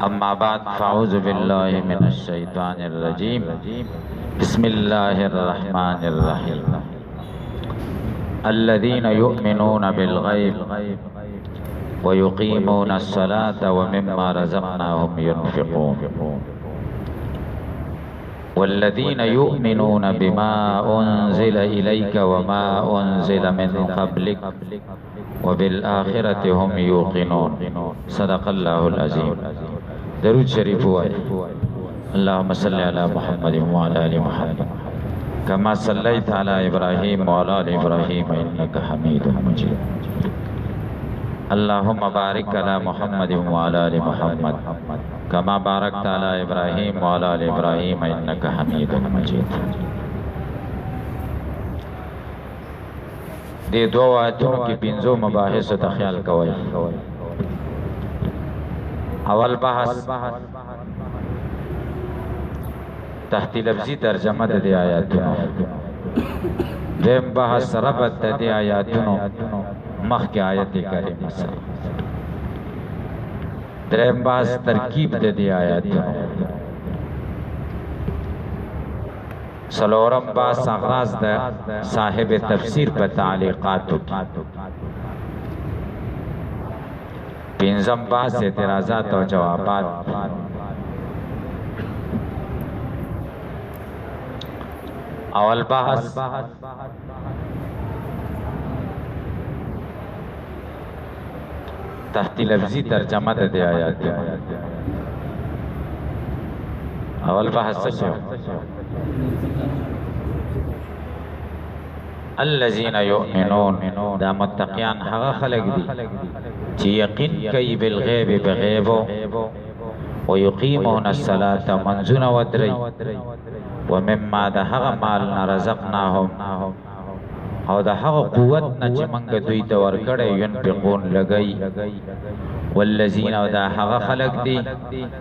أما بعد فأعوذ بالله من الشيطان الرجيم بسم الله الرحمن الرحيم الذين يؤمنون بالغيب ويقيمون الصلاة ومما رزقناهم ينفقون والذين يؤمنون بما أنزل إليك وما أنزل من قبلك وبالآخرة هم يوقنون صدق الله العظيم. درود شریف وای. اللهم صل على محمد وعلى آل محمد كما صليت على إبراهيم وعلى آل إبراهيم إنك حميد مجيد. اللهم بارك على محمد وعلى آل محمد كما باركت على إبراهيم وعلى آل إبراهيم إنك حميد مجيد. دې دوه آیتونو کې پنځو مباحثو ته خیال کوئ. اول بحث تحت لفظی ترجمه د دې آیاتونو، دویم بحث ربط د دې آیاتونو مخکې آیت کریمه سره، دریم بحث ترکیب د دې آیاتونو، څلورم بحث اغراض د صاحب تفسیر په تعلیقاتو کې، پنځم بحث اعتراضات او جوابات، اول بحث تحت لفظی ترجمه د آیاتونو. اول بحث څه الذين يؤمنون، دا متقیان هغه خلق دي چې یقین کوي بالغیب بغیب ويقيمون الصلاة منزون ودري ومما دا هغه مال رزقناهم او دا هغه قوت نه چې موږ دوی ته ورکړی ينفقون لګي. والذین او دا هغه خلق دي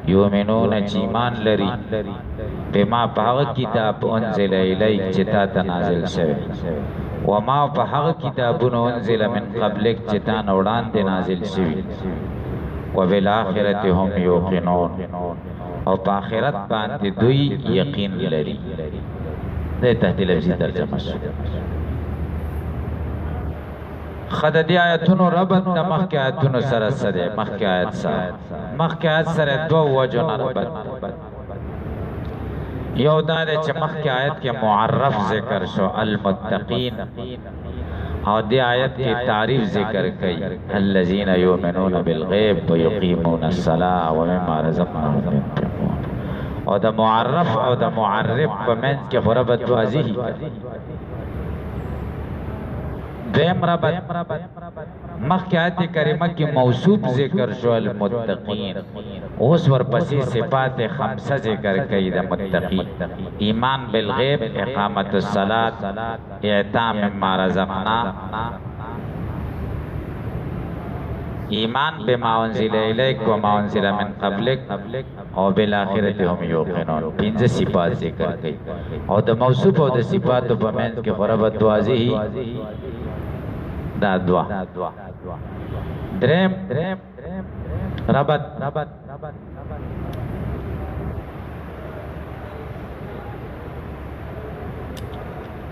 یؤمنون چې ایمان لري بما په هغه کتاب انزل الیک چې تا ته نازل شوی، وما په هغه کتابونو انزل من قبلک چې تا نه وړاندې نازل شوی، وبالآخرة هم یوقنون او په آخرت باندې دوی یقین لري. دا تحت لفظی ترجمه شو. خد دی آیتونو ربط د مخکې آیتونو سره سره مخکې آیت سره دوه وجونه ربط. یو دا دی چې مخکې آیت کې معرف ذکر شو المتقین، او دی آیت کې تعریف ذکر کړي الذین یؤمنون بالغیب ویقیمون الصلاة ومما رزقناهم ينفقون. او د معرف او د معرف په منځ کې خو ربط واضح. دیم ربط مخکې آیت کریمه کې موصوف ذکر شو المتقین، اوس ورپسې صفات خمسه ذکر کړي د متقین: ایمان بالغیب، اقامت الصلاة، اعطاء مما رزقنا، ایمان بما انزل الیک وما انزل من قبلک، او بالآخرة هم یوقنون. پنځه صفات ذکر کړي او د موصوف او د صفاتو په منځ کې خو ربط واضح دا دوا. درم ربط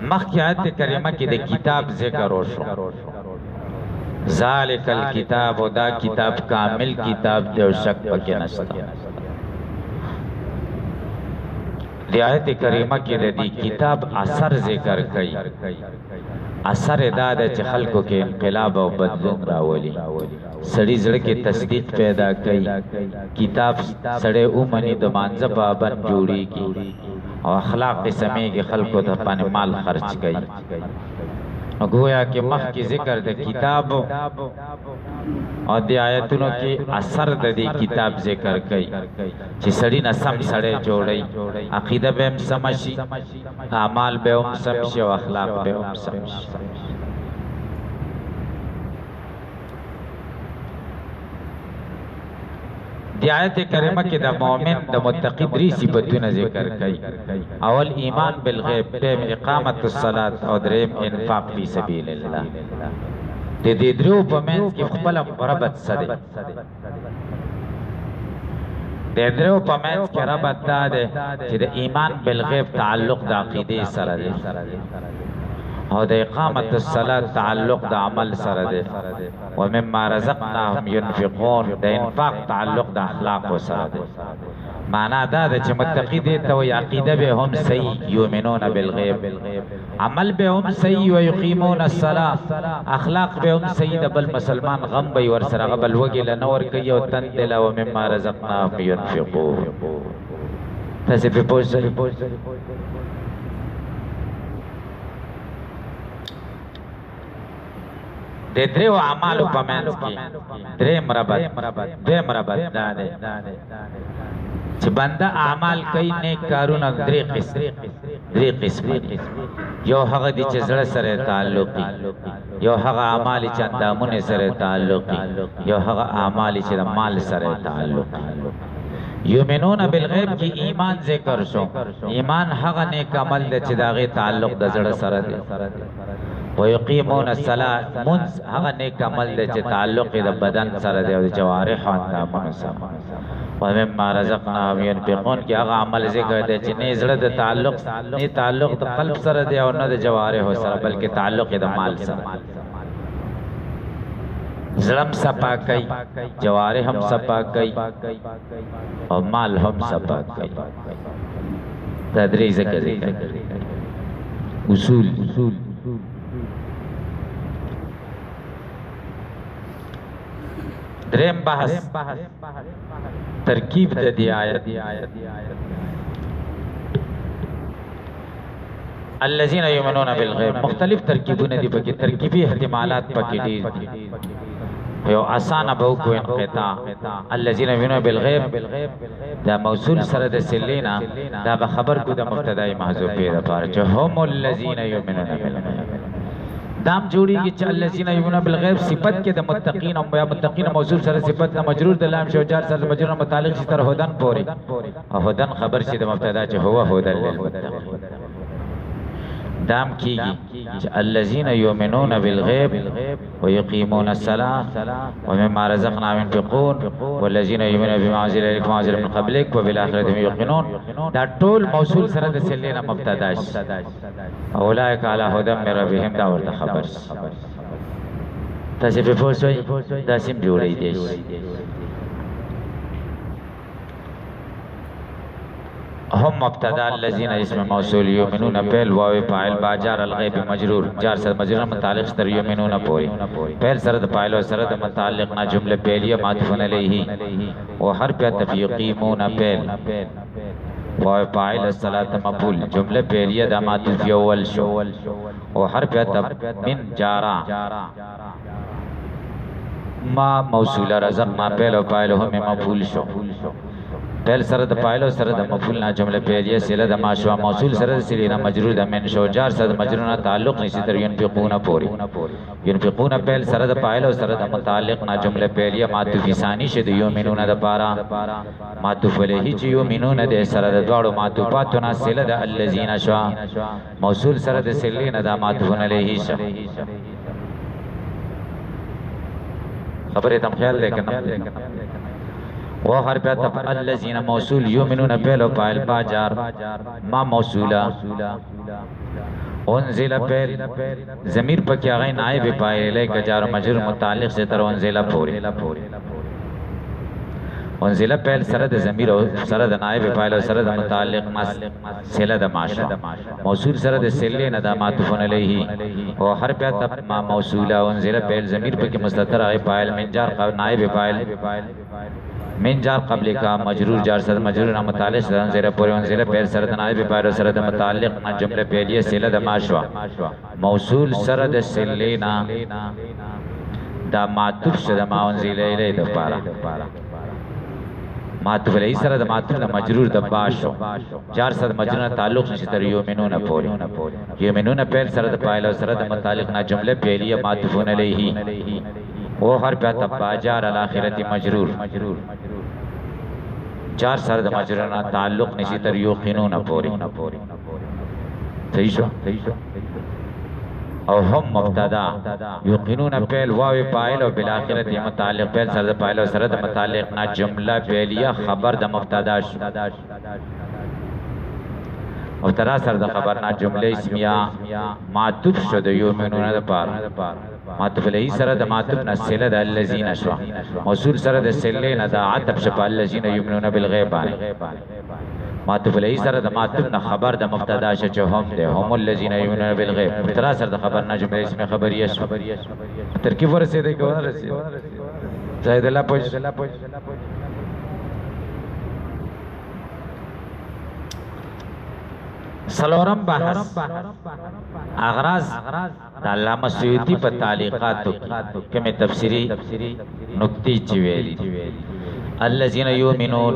مخکې آیت کریمه کې د کتاب ذکر وشو. ذالک الکتاب، دا کتاب کامل کتاب دی او شک پکې نشته. د آیت کریمه کې د دې کتاب اثر ذکر کړي. اثر دا ده چې خلکو کې انقلاب او بدلون راولي، سړی زړه کې تصدیق پیدا کوي، کتاب سړی اومني د مانځه پابند جوړیږي او اخلاق سمېږي، خلکو ته باندې مال خرچ کوي. نو گویا کې مخکې ذکر د کتاب او د آیتونو کې اثر د دې کتاب ذکر کوي چې سړی نه سم سړی جوړي، عقیده به هم سم شي، اعمال به هم سم شي او اخلاق به هم سم شي. دی آیت کریمه کې د مؤمن د متقی درې صفاتونه ذکر کړي. اول ایمان بالغیب، دویم اقامت الصلاة، او دریم انفاق فی سبیل الله. د دې درو په منځ کې خپل ربط سره درو په منځ کې ربط دا ده چې د ایمان بالغیب تعلق د عقیده سره دی او د اقامت الصلاة تعلق د عمل سره دی و مما رزقناهم ينفقون د انفاق تعلق د اخلاق سره دی معنا دا ده چې متقی دي ته وي عقیده به هم صحیح یؤمنون بالغیب عمل به هم صحیح و یقیمون الصلاة اخلاق به هم صحیح د بل مسلمان غم به ور سره غبل وګي لنور کوي او تن دل او مما رزقناهم ينفقون تاسو په پوښتنه د دریو اعمالو په منځ کې درې مربط دوه مربط دا ده چې بنده اعمال کوي نیک کارونه درې قسم یو هغه دي چې زړه سره تعلق یو هغه اعمال چې اندامونه سره تعلق یو هغه اعمال چې د مال سره تعلق یؤمنون بالغیب کی ایمان ذکر شو ایمان هغه نیک عمل دی چې داغه تعلق د زړه سره دی ويقيمون الصلاة منز هغه نیک عمل دی چې تعلق د بدن سره دی او د جوارح او اندامونو سره ومما رزقناهم ينفقون کی هغه عمل ذکر دی چې نه زړه د تعلق د قلب سره دی او نه د جوارح سره بلکې تعلق د مال سره زړم صفا کوي جوارح هم صفا کوي او مال هم صفا کوي تدریج ذکر اصول دریم بحث ترکیب د دی آیت الذين يؤمنون بالغیب مختلف ترکیبونه دي پکې ترکیبی احتمالات پکې دي یو آسان به کو انقطاع الذين يؤمنون بالغیب دا موصول سره د سلینا دا به خبر کو د مبتدای محذوف پیدا پاره چې هم الذين يؤمنون بالغیب دام جوړیږي چې الذين يؤمنون بالغیب صفت کې د متقین او متقین موصول سره صفت د مجرور د لام شوجار سره مجرور متعلق شي تر هدن پوري او هدن خبر شي د مبتدا چې هو هدن للمتقین دام کیږي چې الذين يؤمنون بالغیب ويقيمون الصلاة ومما رزقناهم ينفقون والذين يؤمنون بما انزل اليكم وانزل من قبلك وبالاخره هم يوقنون دا ټول موصول سره د سلینا مبتدا شي اولئک علی هدى من ربهم دا ورته خبر تاسو په پوښتنه دا سیم جوړی دی هم مبتدا الذين اسم موصول يؤمنون پہل واو فاعل باجار الغیب مجرور جار سره مجرور متعلق تر يؤمنون پوری پہل سره د فاعل او سره د متعلق نا جمله پہلیه معطوف علیه او حرف تفیقیمون پہل واو فاعل الصلاه مفعول جمله پہلیه د معطوف اول شو او حرف من جارا ما موصول رزقنا پہل او فاعل هم مفعول شو پہل سره د فاعل او سره د مفعول نه جمله پہلیه سره د ماشوا موصول سره د سلینا مجرور د من شو جار سره د مجرور نه تعلق نشي تر ينفقون پوری ينفقون پہل سره د فاعل او سره د متعلق نه جمله پہلیه معطوف ثانی شه د یومنون د پارا معطوف علیه چې یومنون د سره د دواړو معطوفاتونه سره د الذين شوا موصول سره د سلینا د معطوف علیه شه خبره تم خیال لیکنه و حرف الذين موصول يؤمنون پہل و فاعل باجار ما موصولا انزل پہل ضمیر پکې هغه نائب فاعل له جار مجرور متعلق سے تر انزل پوری انزل پہل سره د ضمیر او سره د نائب فاعل او سره د متعلق سله د ماشا موصول سره د سله نه د معطوف علیه او حرف ما موصولا انزل پہل ضمیر پکې مستتر هغه فاعل من جار نائب فاعل من جار قبل کا مجرور جار سره مجرور نه متعلق سره زیره پورې انزله پیر سره د نائب فاعل سره د متعلق نه جمله پہلیه سله د ماشوا موصول سره د سلینا دا معطوف شده ما انزله الیه د پارا معطوف علیه سره د معطوف نه مجرور د باشو جار سره مجرور تعلق نشي تر یومنون پورې یومنون پیر سره د فاعل سره د متعلق نه جمله پہلیه معطوف علیه وہ حرف باجار الاخرت مجرور جار سره د مجرور تعلق نشي تر یوقنون پوری صحیح شو او هم مبتدا یقینون پیل واو فاعل او بالاخره متعلق پیل سره فاعل او سره متعلق نه جمله فعلیه خبر د مبتدا شو او ترا سره د خبر نه جمله اسمیه معطوف شو د یؤمنون د پار معطوف علیه سره د معطوف نه سله د الذین شو موصول سره د سله نه د عطف شپ الذین یؤمنون بالغیب معطوف علیه سره د معطوف نه خبر د مبتدا شو هم ده هم الذین یؤمنون بالغیب ترا سره د خبر نه جمله اسمیه خبریه شو ترکیب ورسېده کوه رسېده زید الله پوج سلورم بحث اغراض د علامه سیوطی په تعلیقاتو کې کومه تفسیری نکتی چې ویلي الذين يؤمنون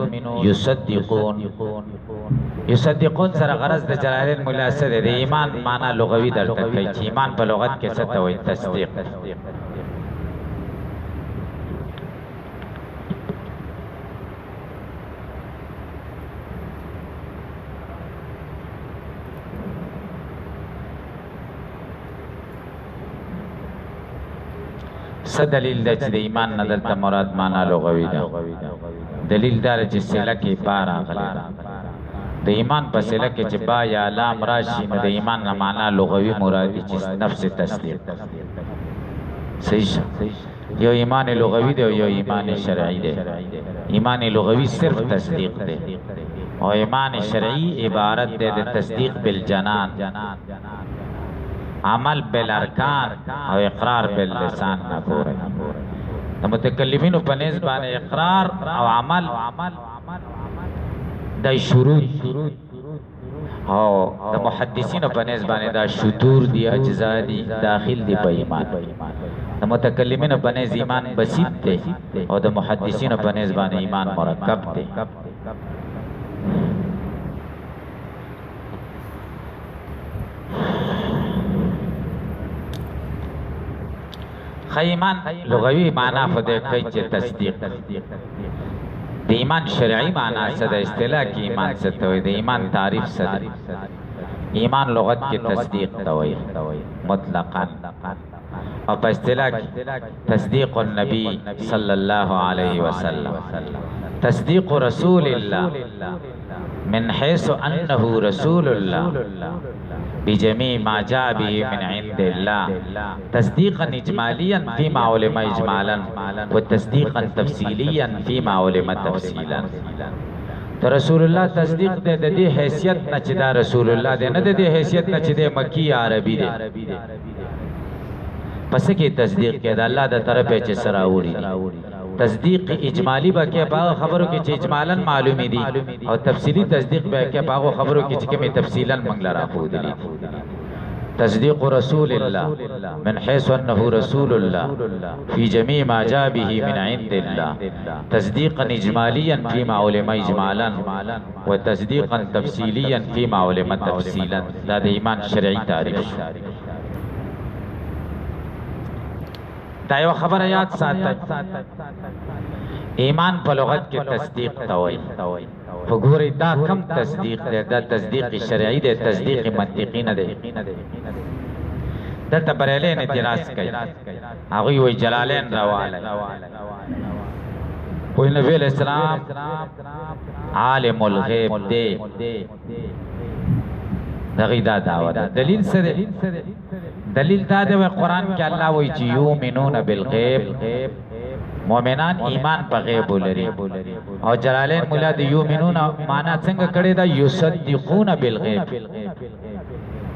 يصدقون سره غرض د جلالین مولا سره د ایمان معنا لغوي درته کوي چې ایمان په لغت کې څه ته وایي تصدیق څه دلیل ده چې د ایمان نه دلته مراد معنا لغوي ده دلیل دار چې سله کې با راغلی د ایمان په سله کې چې با یا لام راشي نو د ایمان نه معنا لغوي مرادي چې نفس تصدیق صحیح یو ایمان لغوي دی او یو ایمان شرعي دی ایمان لغوي صرف تصدیق دی او ایمان شرعي عبارت دی د تصدیق بالجنان عمل بالارکان او اقرار باللسان نه پوره د متکلمینو په نسبت باندې اقرار او عمل د شروط او د محدثینو په نسبت باندې دا شطور دي اجزا دي داخل دي په ایمان د متکلمینو په نسبت ایمان بسيط دی او د محدثینو په نسبت باندې ایمان مرکب دی ایمان لغوی معنی خدای کوي چې تصدیق د ایمان شرعي معنی څه د اصطلاح کې ایمان څه ته وایي د ایمان تعریف څه دی ایمان لغت کې تصدیق ته وایي مطلقاً او په اصطلاح کې تصدیق النبي صلی الله علیه وسلم تصدیق رسول الله من حيث انه رسول الله بجميع ما جاء به من عند الله تصديقا اجماليا فيما علم اجمالا وتصديقا تفصيليا فيما علم تفصيلا رسول الله تصدیق د دې حیثیت نه چې دا رسول الله دی نه د دې حیثیت نه چې د مکی عربي دی پس کې تصدیق کې د الله د طرفه چې سره وړي تصدیق اجمالی به کې باغ خبرو کې چې اجمالاً معلومي دي او تفصیلی تصدیق به کې باغ خبرو کې چې کومه تفصیلاً منګل راخو دي تصدیق رسول الله من حيث انه رسول الله في جميع ما جاء به من عند الله تصديقا اجماليا فيما علم اجمالا وتصديقا تفصيليا فيما علم تفصيلا دا د ایمان شرعي تعریف دا یو خبره یاد ساتئ ایمان په لغت کې تصدیق ته وایي وګورئ دا کم تصدیق دی دا تصدیق شرعي دی تصدیق منطقي نه دی دلته بریلین اعتراض کوي هغوی وایي جلالین راوالی وایي نبی علیہ السلام عالم الغیب دی دغی دا دعوه ده دلیل څه دی دلیل دا دی قرآن کې الله وایي چې یؤمنون بالغیب مؤمنان ایمان په غیب لري او جلالین مولا د یؤمنون معنا څنګه کړی دا یصدقون بالغیب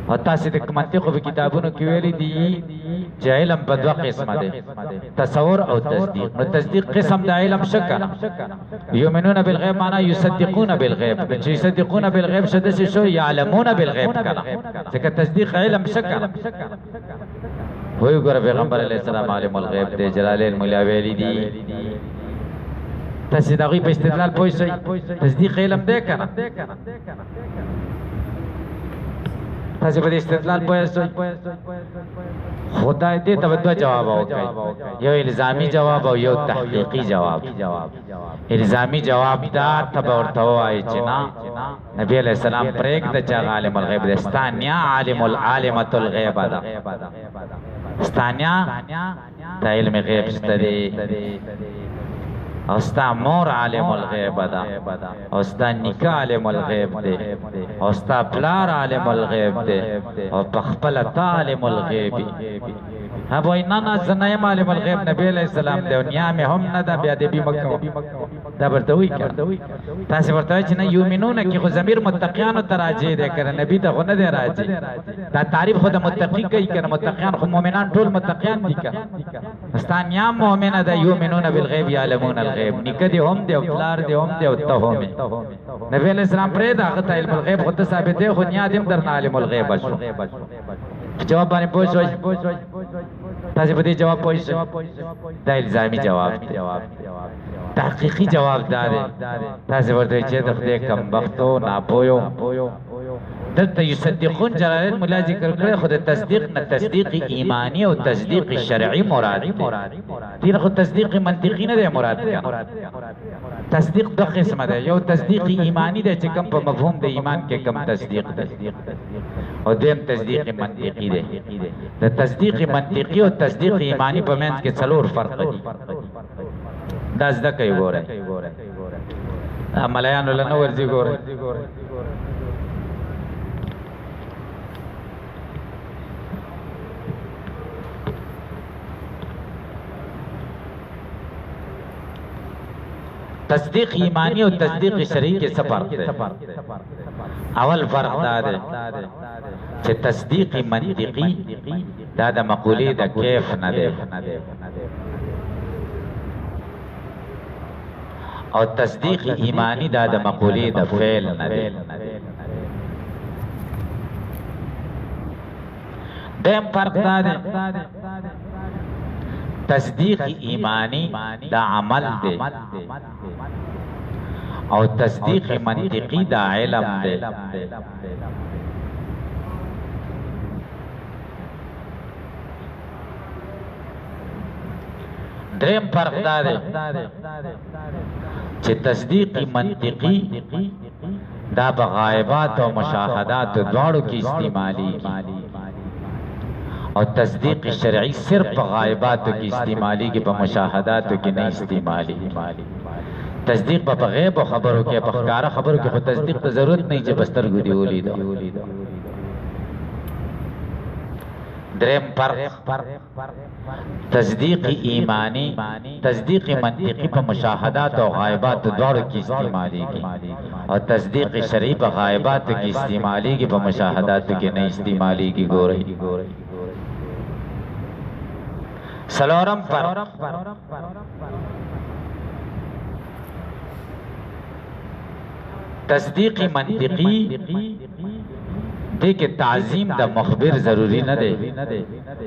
او تاسو د منطق په کتابونو کې ویلي دي چې علم په دوه قسمه دي تصور او تصدیق نو تصدیق قسم د علم شکه یؤمنون بالغیب معنا یصدقون بالغیب چې یصدقون بالغیب شته شو یعلمون بالغیب کړه ځکه تصدیق علم شکه وی ګور پیغمبر علیہ السلام عالم الغیب ته جلالین مولا ویلی دي تاسو دا غي په استدلال پوه شئ تصدیق علم ده کنه تاسو په استدلال پوهه شئ خدای دې ته دوه جواب وکړي یو الزامي جواب او یو تحقیقي جواب الزامي جواب دا تب ورته وایي چې نه نبی علیہ السلام پرېږ د چا عالم الغیب د ستانیا عالم العالمۃ الغیب ده ستانیا د علم غیب ستدي او ستا مور عالم الغیب ده او ستا نیکه عالم الغیب ده او ستا پلار عالم الغیب ده او پخپل تا عالم الغیبی ها وای نه نه زه نه یم عالم الغیب نبی علیہ السلام دی او نیا مې هم نه ده بیا دې بي مکه دا ورته وایي تاسو ورته وایي چې نه یؤمنون کې خو ضمیر متقیانو ته راجع دی که نبی ته خو نه دی راجع دا تعریف خو د متقي کوي که نه متقیان خو مؤمنان ټول متقیان دي که ستا نیا مؤمنه ده یؤمنون بالغیب یعلمون الغیب نیکه دې هم دی او پلار دې هم دی او ته هم نبی علیہ السلام پرېږده هغه ته علم الغیب خو ته ثابت دی خو نیا دې هم درنه عالم الغیب شو جواب باندې پوه شوئ تاسو په دې جواب پوه شئ دا الزامي جواب دی تحقیقي جواب دا دی تاسو ورته چې د خدای کم بختو ناپوهو دلته یصدقون جلالین مولا ذکر کړی خو د تصدیق نه تصدیق ایمانی او تصدیق شرعي مراد دی دین خو تصدیق منطقي نه دی مراد تصدیق دو قسمه ده یو تصدیق ایمانی ده چې کم په مفهوم د ایمان کې کم تصدیق ده او دیم تصدیق منطقي ده د تصدیق منطقي او تصدیق ایمانی په منځ کې څلور فرق دي دا زده کوي ګوره ملایانو له نو ورځي ګوره تصدیق ایمانی او تصدیق شرعی کې څه فرق دی اول فرق دا دی چې تصدیق منطقي دا د مقولې د کیف نه دی او تصدیق ایمانی دا د مقولې د فعل نه دی دیم فرق دا دی تصدیق ایمانی دا عمل دی او تصدیق منطقی دا علم دی دریم فرق دا دی چې تصدیق منطقی دا بغایبات او مشاهدات دواړو کې استعمالی اور تصدیق شرعی صرف غائباتو کی استعمالی کی پا مشاہداتو کی نہیں استعمالی تصدیق پا غیب و خبروں کی پا خکارا خبروں کی خود تصدیق تا ضرورت نہیں چے بستر گو دیولی دا درم فرق تصدیق ایمانی تصدیق منطقی پا مشاہدات و غائبات دوارو کی استعمالی کی اور تصدیق شرعی پا غائبات کی استعمالی کی پا مشاہدات کی نہیں استعمالی کی گو رہی سلورم فرق تصدیق منطقی دے کے تعظیم دا مخبر ضروری نہ دے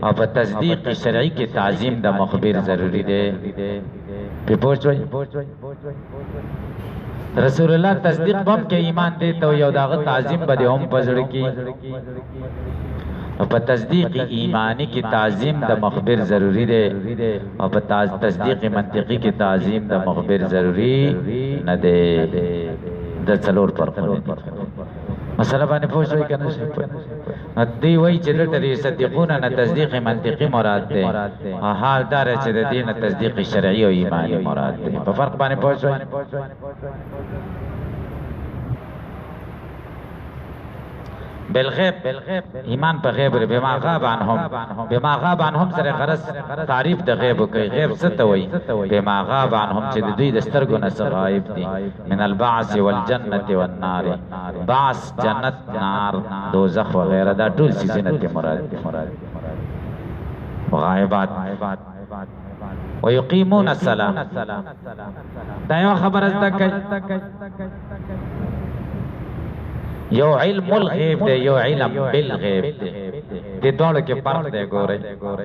اور تصدیق شرعی کے تعظیم دا مخبر ضروری دے پہ پوچھ ہوئی رسول اللہ تصدیق بم کے ایمان دے تو یو داغ تعظیم بدے ہم پزڑ کی اور پا تصدیق ایمانی کی تعظیم دا مخبر ضروری دے اور پا تصدیق منطقی کی تعظیم دا مخبر ضروری نہ دے دا چلور پر مسئلہ بانے پوچھ ہوئی کہ نہ دی وہی چلو تری صدیقون نہ تصدیق منطقی مراد دے حال دار ہے چلو دی نہ تصدیق شرعی و ایمانی مراد دے پا فرق بانے پوچھ ہوئی بالغیب ایمان پا غیب رہے بما غاب عنہم سر غرص تعریف دا غیب کئی غیب ستوئی بما غاب عنہم چید دوی دسترگو نس غائب دی من البعث والجنت والنار بعث جنت نار دوزخ وغیرہ دا طول سی زنت مراد غائبات ویقیمون السلام دائیو خبر از دا کئی یو علم الغیب دے یو علم بالغیب دے دوڑو کے فرق دے گو رہی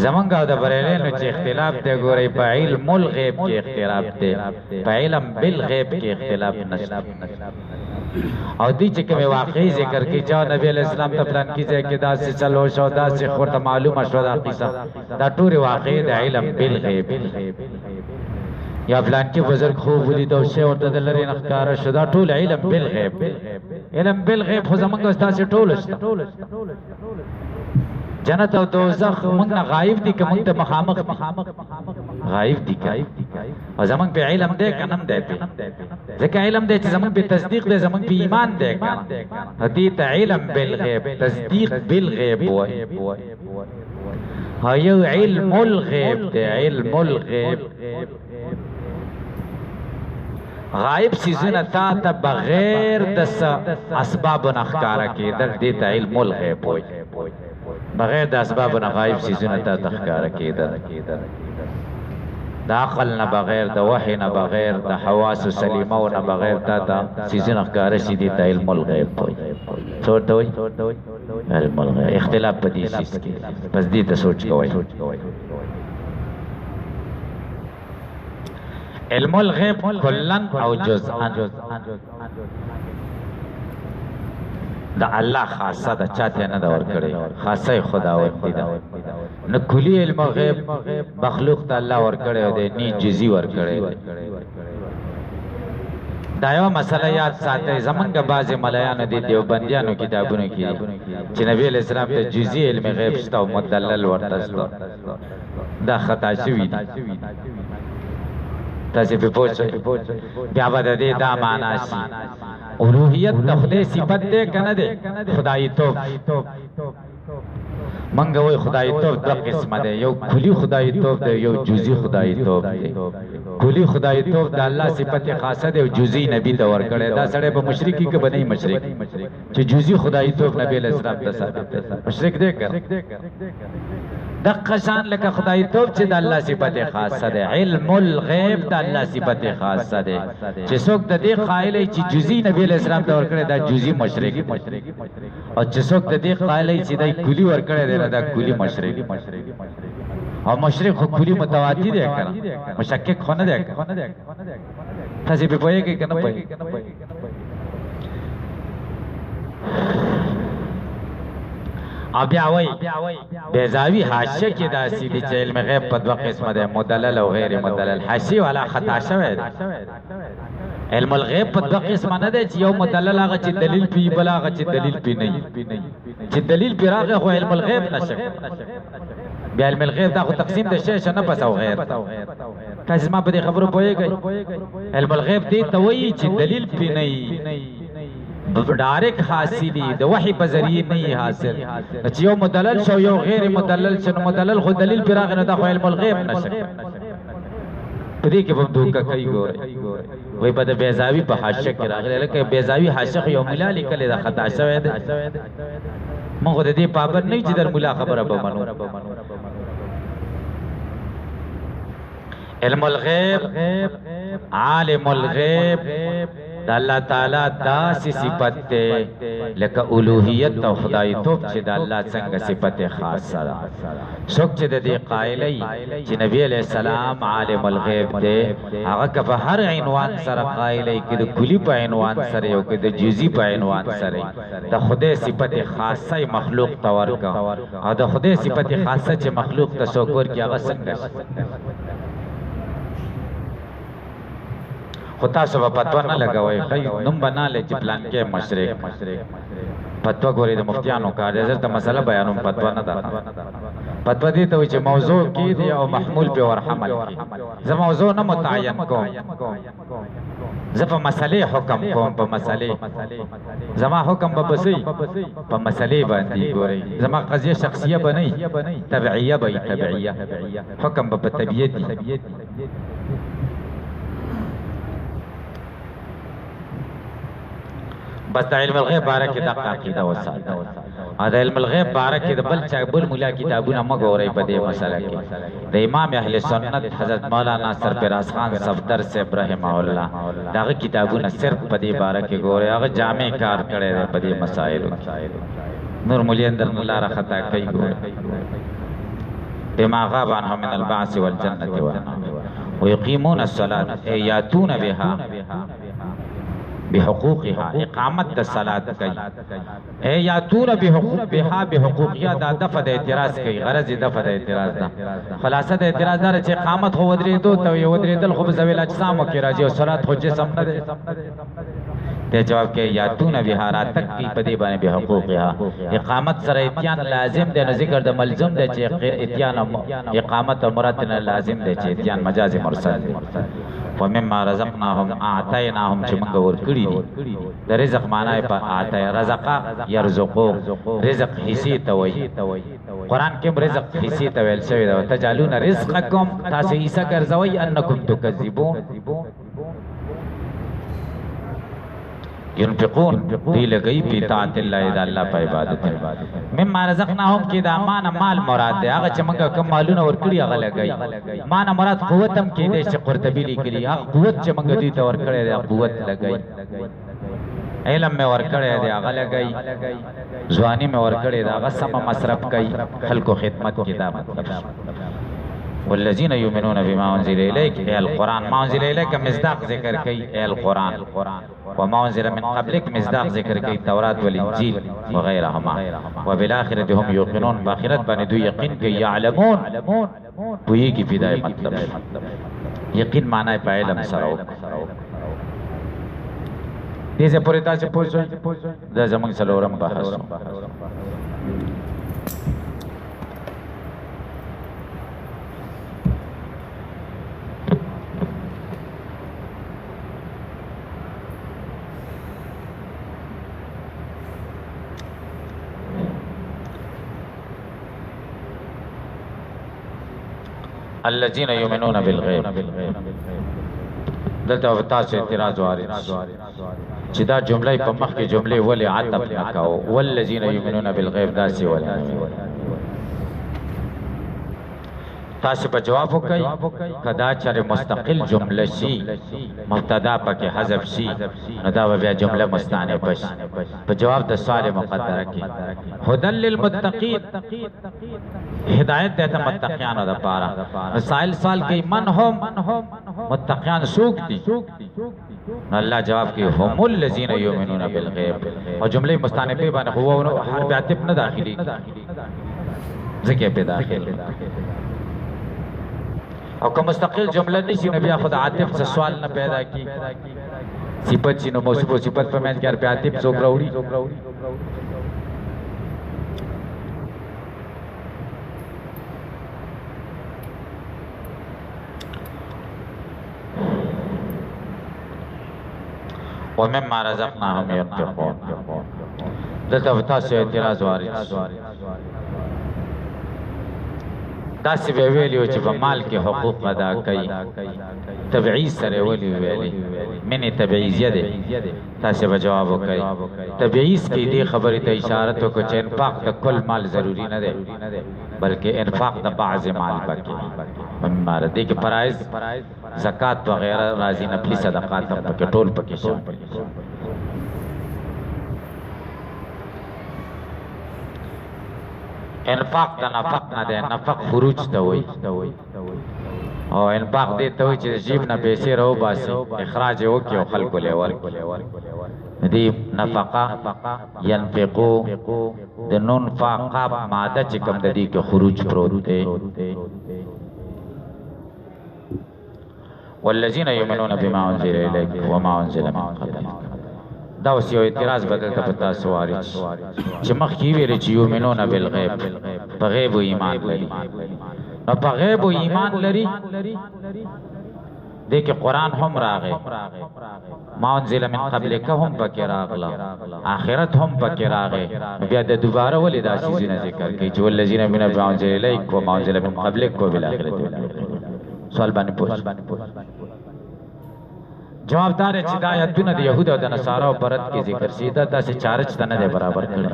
زمانگاو دا بریلینو چی اختلاف دے گو رہی پا علم الغیب کی اختلاف دے پا علم بالغیب کی اختلاف نشت او دی چې کوم واقعي ذکر کی چې نبی علیہ السلام ته پلان کی ځای کې دا چې چلو شو دا چې خورته معلومه شو دا قصه دا ټول واقعي د علم بالغیب یا پلان کې بزرگ خوب ولید او شی ورته د لری نخکار شو دا ټول علم بالغیب علم بالغیب خو زمونږ استاد ټول شته جنت او دوزخ موږ نه غایب دي که موږ ته مخامخ غایب دي او زمونږ په علم دی که نم دی ځکه علم دی چې زمونږ په تصدیق دی زمونږ په ایمان دی که دې ته علم بالغیب تصدیق بالغیب وایي یو علم الغیب دی علم الغیب غائب سیزونه تا ته بغیر د اسباب نه ښکارا کېدل دې ته علم الغیب وایي بغیر د اسباب نه غایب سیزونه ته ښکارا کېدل د عقل نه بغیر د وحی نه بغیر د حواس سلیمه نه بغیر تا سیزونه ښکارا شي دي ته علم الغیب وایي څه ته وایي علم الغیب اختلاف په دې سیس کې بس دې ته سوچ کوئ علم الغیب کلن او جزءا دا الله خاصه دا چاته نه دا ورکړي خاصه خداوندی دا نه کلی علم غیب مخلوق ته الله ورکړي دی ني جزئی ورکړي دا یو مسله یاد ساتئ زمونږ بعض ملایانو دي دیوبندیانو کتابونو کې چې نبی علیہ السلام ته جزئی علم غیب شته او مدلل ورته شته دا خطا شوی دی تاسو په پوښتنه بیا به دې دا معنا شي الوهیت د خدای صفت ده کنه ده خدای توب منګه وای خدای توب د قسمه ده یو کلی خدای توب ده یو جزئی خدای توب ده کلی خدای توب د الله صفت خاصه ده او جزئی نبی ته ورکړی دا سړی په مشرکی کې بنئ مشرک چې جزئی خدای توب نبی علیہ السلام ته ثابت ده مشرک ده کړه دقه شان لکه خدای توب چې د الله صفت خاصه ده علم الغیب د الله صفت خاصه ده چې څوک د دې قائل چې جزئی نبی علیہ السلام ته ورکړی دا جزئی مشرک او چې څوک د دې قائل چې دا کلی ورکړی دی دا کلی مشرک او مشرک خو کلی متواتر دی کنه مشکک خو نه دی تاسو په پوهه کې کنه پوهه او بیا وای بیزاوی حاشیه کې دا سیدی چې علم غیب په دوه قسمه ده مدلل او غیر مدلل حاشیه والا خطا شوی ده علم الغیب په دوه قسمه نه ده چې یو مدلل هغه چې دلیل پی بل هغه چې دلیل پی نه چې دلیل پی راغی خو علم الغیب نشه بیا علم الغیب دا خو تقسیم د شی نه پس او غیر تاسو ما په دې خبرو پوهیږئ علم الغیب دې ته وایي چې دلیل پی نه ډایرک حاصلی د وحی په ذریعہ نه حاصل چې یو مدلل شو یو غیر مدلل شنو مدلل خو دلیل پر راغ نه د علم الغیب نشه په دې کې په دوکه کوي ګوري وای په د بیزاوی په حاشیه کې راغلی لکه بیزاوی حاشیه یو مولا لیکل دا خطا شوی دی موږ د دې پابند نه چې در مولا خبره به منو علم الغیب عالم الغیب د الله تعالی داسې صفت ده لکه الوهیت او خدای توب چې د الله څنګه صفت خاصه ده څوک چې د دې قائلای چې نبی علیہ السلام عالم الغیب ده هغه که په هر عنوان سره قائلای کې د کلی په عنوان سره یو کې د جزئی په عنوان سره د خدای صفت خاصه مخلوق تور کا او د خدای صفت خاصه چې مخلوق ته څوک ورکی هغه څنګه خو تاسو په پتو نه لګوي خی نوم بناله چې پلان کې مشرک پتو ګوري د مفتیانو کار دې ته مسله بیانوم پتو نه ده پتو دې ته چې موضوع کې دی او محمول په ور حمل کې زه موضوع نه متعین کوم زه په مسلې حکم کوم په مسلې زما حکم به بسې په مسلې باندې ګوري زما قضیه شخصیه بنئ تبعیه به تبعیه حکم به په طبیعت بس د علم الغیب باره کې د عقیده وساته ا د علم الغیب باره کې د بل چا بل مولا کتابونه مګورئ په دې مسله کې د امام اهل سنت حضرت مولانا سرفراز خان صفدر سے ابراهیم الله داغه کتابونه صرف په دې باره کې ګورئ هغه جامع کار کړی دی په دې مسائلو نور مولی اندر الله را خطا کوي ګورئ بما غاب عنهم من البعث والجنه والنار ويقيمون الصلاه ياتون بها بحقوقها اقامت د صلات کوي اے یا تور بها بحقوقها دا دفع د اعتراض کوي غرض دفع د اعتراض ده خلاصه د اعتراض دار چې اقامت خو ودرېدو ته یو ودرېدل خو ذویل اجسام کې راځي او صلات خو جسم نه ده ته جواب کې یا تون بها راتک کی پدی باندې بحقوقها اقامت سره اتیان لازم ده ذکر د ملزم ده چې اتیان اقامت مراد نه لازم ده چې اتیان مجاز مرسل ده ومما رزقناهم اعطيناهم چې موږ ورکړي دي د رزق معنی په اعطى رزقا يرزقو رزق حصي ته وایي قران کې رزق حصي ته ویل شوی دا تجالون رزقکم تاسو عیسی ګرځوي انکم تکذبون ينفقون دی لګي په طاعت الله اذا الله په عبادت مما رزقناهم کې دا مان مال مراد دی هغه چې موږ کوم مالونه ورکړي هغه لګي مان مراد قوت هم کې دی چې قرطبي لیکلي هغه قوت چې موږ دې ته ورکړي دی قوت لګي علم میں ورکړي دی هغه لګي ځواني میں ورکړي دی هغه سم مصرف کوي خلکو خدمت کې دا مطلب والذین یؤمنون بما انزل الیک ای القرآن ما انزل الیک مصداق ذکر کوي ای القرآن وما انزل من قبلک مصداق ذکر کوي تورات والانجیل وغیرهما وبالاخره هم یوقنون باخرت باندې دوی یقین کوي یعلمون دوی کی فدای مطلب یقین معنی په علم سره دې سے پوری تاسو پوښتنه د زمون څلورم بحث الذين يؤمنون بالغيب دلته تاسو اعتراض وارد چې دا جمله په مخ کې جمله ولې عطف نکاو والذين يؤمنون بالغيب دا سی ولې تاسو په جواب وکړئ کدا چې مستقل جمله شي مبتدا پکې حذف شي نو دا بیا جمله مستانه پش په جواب د سوال مقدره کې هدل للمتقین هدایت د متقیانو لپاره سائل سوال کې من هم متقیان سوق دي الله جواب کې هم الذين يؤمنون بالغيب او جمله مستانه په باندې هو حرف عطف نه داخلي ځکه په داخل او کوم مستقل جمله نشي نبی خدا عاطف سے سوال نه پیدا کی صفت شنو موصوف صفت په معنی کې په عاطف څوک راوړي ومما رزقناهم ينفقون دلته تاسو اعتراض وارد داسې به ویلو چې په مال کې حقوق ادا کوي تبعیض سره ولي ویلي منی تبعیضیه ده تاسو به جواب وکړئ تبعیض کې دې خبرې ته اشاره وکړو چې انفاق د کل مال ضروری نه ده بلکې انفاق د بعض مال پکې ممار دې کې فرایض زکات وغیرہ راځي نفلی صدقات هم پکې ټول پکې شامل انفاق دا نفق نه ده نفق خروج ته وای او انفاق دې ته وای چې جیب نه پیسې راو باسي اخراج وکي او خلکو له ورکي دې نفقه ينفقو د نون فاقاب ماده چې کوم د دې کې خروج پروت دی والذین یؤمنون بما انزل الیک وما انزل من قبلک دا اوس یو اعتراض بدل ته پتا سواری چې مخکې ویل چې یؤمنون بالغیب په غیب ایمان لري نو په غیب ایمان لري دې کې قران هم راغی ما انزل من قبلک هم پکې راغلا آخرت هم پکې راغی بیا د دوباره ولې دا شیزونه ذکر کوي چې والذین یؤمنون بما انزل الیک وما انزل من قبلک وبالاخره سوال باندې پوښ جواب دار چې دا آیتونه د يهودو او د نصارا او پرد کې ذکر شي دا داسې چارج تنه دی برابر کړی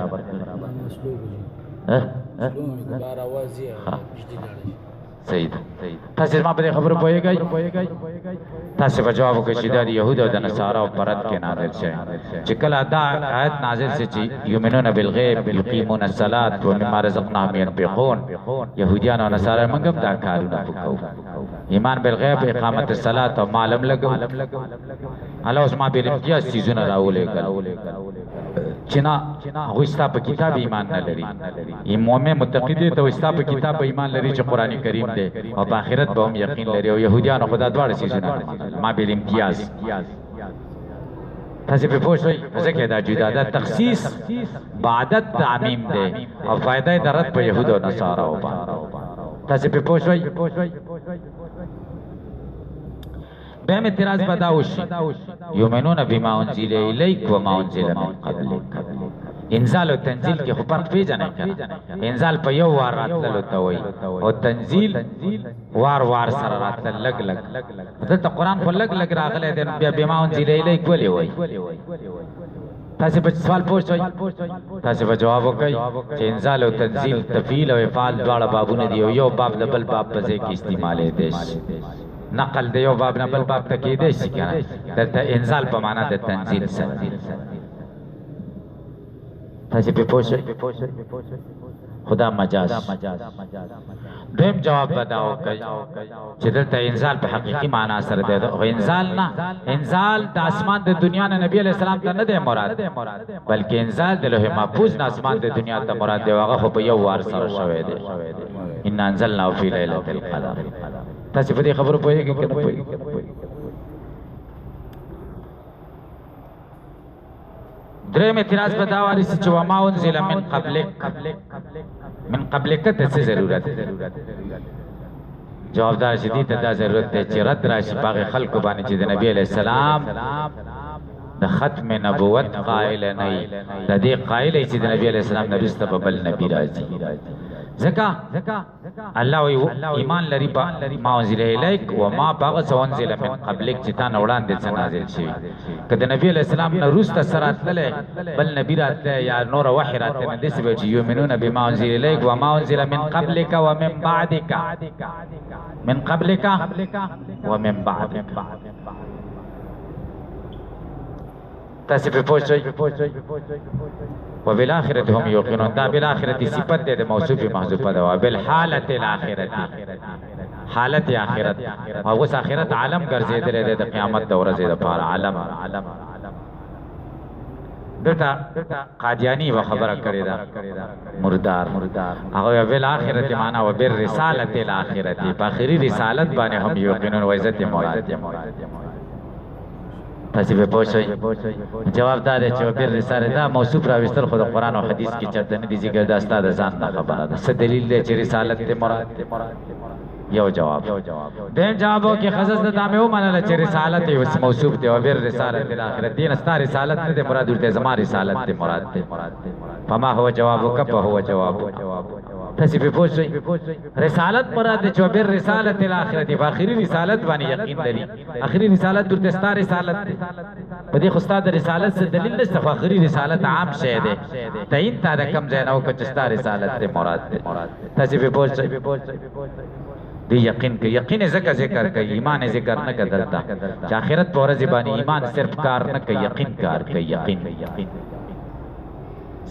صحیح تاسو ما په خبرو پوهیږئ تاسو په جواب کې چې د يهودو او د نصارا په رد کې نازل شوی چې کله دا آیت نازل شي چې یؤمنون بالغیب یقیمون الصلاة ومما رزقناهم ينفقون يهوديان او نصارا موږ هم دا کارونه وکړو ایمان بالغیب اقامت الصلاة او مالم لګو الله اوس ما به امتیاز چیزونه راولې کړ چنا هغه ستا په کتاب ایمان نه لري مومن متقی دی ته ستا په کتاب ایمان لري چې قران کریم دی او په آخرت به هم یقین لري او يهوديان خدا دواړه چیزونه ما به امتیاز تاسو په پوښتنه ځکه دا جدا ده تخصیص بعدت تعمیم دی او فائدہ درت په يهودو او نصارا او باندې تاسو په پوښتنه بهم اعتراض بداوش یؤمنون بما انزل الیک وما انزل من قبلک انزال او تنزیل کې خو فرق پیژنې کړه انزال په یو وار راتللو ته وای او تنزیل وار وار سره راتل لګ لګ دلته قران خو لګ لګ راغلی دی بیا بما انزل الیک ولې وای تاسو په سوال پوښتنه تاسو په جواب وکړئ چې انزال او تنزیل تفعیل او افعال دواړه بابونه دي یو باب د بل باب په ځای کې استعمال دي نقل د یو باب نه بل باب ته کېدای شي کنه دلته انزال په معنا د تنزیل سره تاسو په پوښتنه خدا مجاز دویم جواب بداو کوي چې دلته انزال په حقيقي معنا سره دی او انزال نه انزال د اسمان د دنیا نه نبی عليه السلام ته نه دی مراد بلکې انزال د لوح محفوظ نه اسمان د دنیا ته مراد دی هغه خو په یو وار سره شوی دی ان انزلنا فی ليله القدر تاسو په دې خبرو پوهیږئ کنه پوهیږئ دریم اعتراض بداواری چې وما انزل من قبلک ته څه ضرورت جوابدار شدید ته ضرورت دی چې رد راشي باغ خلق باندې چې د نبی علیہ السلام د ختم نبوت قائل نه د دې قائل چې د نبی علیہ السلام نبی بل نبی راځي ځکه الله وی ایمان لري په ما انزل الیک و ما باغ انزل من قبلک چې تا وړاندې څه نازل شي کله نبی علیہ السلام نه روسته سراتله بل نبی راتله یا نور وحی راتله د څه به یؤمنون بما انزل الیک و ما انزل من قبلک و من بعدک من قبلک و من بعدک تاسو په پوښتنه وبالآخرة هم يوقنون دا بالآخرة صفت ده موصوف محذوف ده وبالحالة الآخرة حالت آخرت او اوس آخرت عالم ګرځیدل ده د قیامت د ورځې لپاره عالم دته قادیانی و خبره کړی دا مردار هغه بالآخرة معنا وبالرسالة الآخرة په آخري رسالت باندې هم یوقنون و عزت مراد تاسو به پوښتنه جواب دار چې په رساله دا موصوف راوستل خو د قران او حدیث کې چرته نه دي ذکر دا ستاسو ځان نه خبره ده څه دلیل دی چې رسالت ته مراد یو جواب دین جوابو کې خصص د دامه و منل چې رسالت یو موصوف دی او بیر رسالت الاخرت دین ستاره رسالت نه دی مراد ورته زما رسالت دی مراد دی فما هو جوابک فهو جواب تاسو په پوښتنه رسالت مراد چې بیر رسالت الاخرت په اخري رسالت باندې یقین لري اخري رسالت ورته ستاره رسالت په دې خو ستاسو رسالت څخه دلیل نشته اخري رسالت عام شی دی تعین تا د کم ځای نه او چې ستاره رسالت دی مراد دی تاسو په پوښتنه دی یقین کې یقین ذکر کوي ایمان ذکر نه کدلتا چې آخرت په ورځ باندې ایمان صرف کار نه کوي یقین کار کوي یقین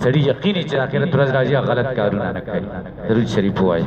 سړي یقین چې آخرت ورځ راځي غلط کارونه نه کوي درود شریف وایي